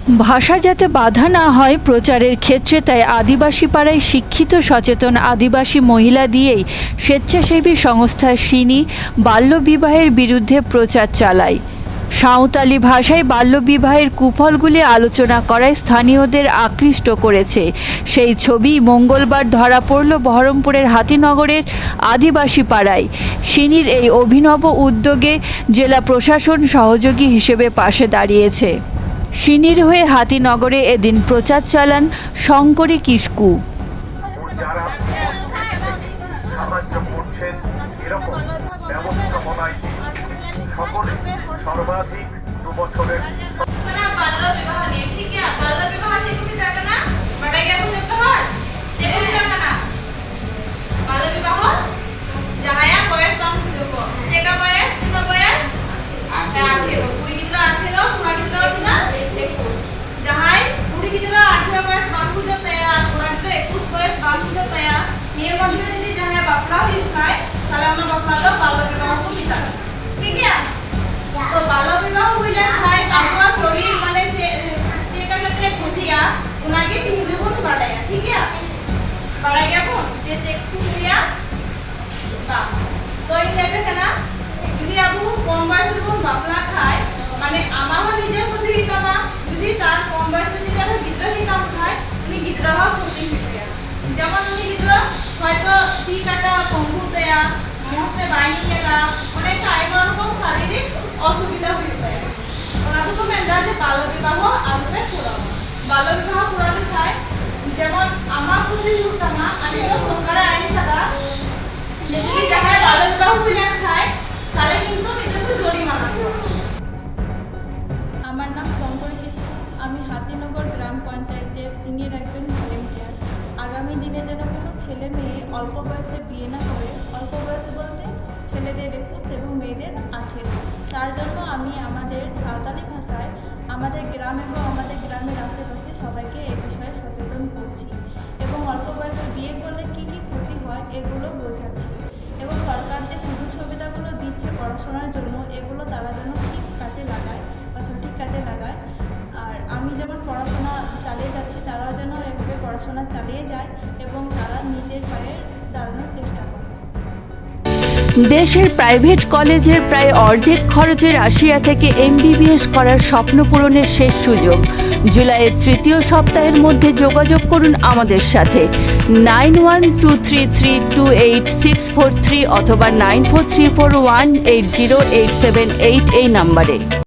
ভাষা যাতে বাধা না হয় প্রচারের ক্ষেত্রে তাই আদিবাসী পাড়ায় শিক্ষিত সচেতন আদিবাসী মহিলা দিয়েই স্বেচ্ছাসেবী সংস্থা সিনি বাল্যবিবাহের বিরুদ্ধে প্রচার চালায়। সাঁওতালি ভাষায় বাল্যবিবাহের কুফলগুলি আলোচনা করায় স্থানীয়দের আকৃষ্ট করেছে। সেই ছবি মঙ্গলবার ধরা পড়ল বহরমপুরের হাতিনগরের আদিবাসী পাড়ায়। সিনির এই অভিনব উদ্যোগে জেলা প্রশাসন সহযোগী হিসেবে পাশে দাঁড়িয়েছে। সিনির হয়ে হাতিনগরে এদিন প্রচার চালান শঙ্করী কিস্কু। तो बाल्य विवाह हुईले खाय आपका शरीर माने चेका करते खुदिया उनागे हिंदू बोल बाड़ाया ठीक है बाड़ा गया बोल जे चेक खुदिया बा तो इन लेके ना যদি আপু কম বয়সের কোন বাপলা খায় মানে আমাও নিজে খুদি তমা যদি তার কম বয়সের যদি আমরা বিদ্রোহী কাম খায় উনি বিদ্রোহ করতে হবে যেমন উনি বিদ্রোহ হয়তো টি কাটা পঙ্গু দেয়া মস্তে বাইনি কেলা অনেক রকম শারীরিক অসুবিধা হয়ে যায় ওনাদের তো মেন্দা যে বাল্য বিবাহ আরবে করাবো বাল্য বিবাহ করাতে খায় যেমন আমার খুদি হুতামা আমি তো সরকারের আইন ছাড়া যদি জায়গায় বাল্য বিবাহ হইলে খায় তাহলে কিন্তু নিজেকে জরিমানা করবে। আমার নাম শঙ্করী কিস্কু। আমি হাতিনগর গ্রাম পঞ্চায়েতের সিনিয়র একজন ভলেন্টিয়ার। আগামী দিনে যেন কোনো ছেলে মেয়ে অল্প বয়সে বিয়ে না করে, অল্প বয়সে বলতে ছেলেদের 21 এবং মেয়েদের 18, তার জন্য আমি আমাদের সাঁওতালি ভাষায় আমাদের গ্রাম এবং আমাদের গ্রামের আশেপাশে সবাইকে এই বিষয়ে সচেতন করছি এবং অল্প বয়সে বিয়ে করলে কী কী ক্ষতি হয় এগুলো বোঝাচ্ছি এবং সরকার যে সুযোগ সুবিধাগুলো দিচ্ছে পড়াশোনার জন্য এগুলো তারা যেন ঠিক কাজে লাগায় বা সঠিক কাজে লাগায়। আর আমি যেমন পড়াশোনা চালিয়ে যাচ্ছি তারাও যেন এভাবে পড়াশোনা চালিয়ে যায় এবং তারা নিজের পায়ে দাঁড়ানোর চেষ্টা করে। দেশের প্রাইভেট কলেজের প্রায় অর্ধেক খরচে রাশিয়া থেকে MBBS করার স্বপ্ন পূরণের শেষ সুযোগ। জুলাইয়ের তৃতীয় সপ্তাহের মধ্যে যোগাযোগ করুন আমাদের সাথে 9123328643 অথবা 9434180878 এই নাম্বারে।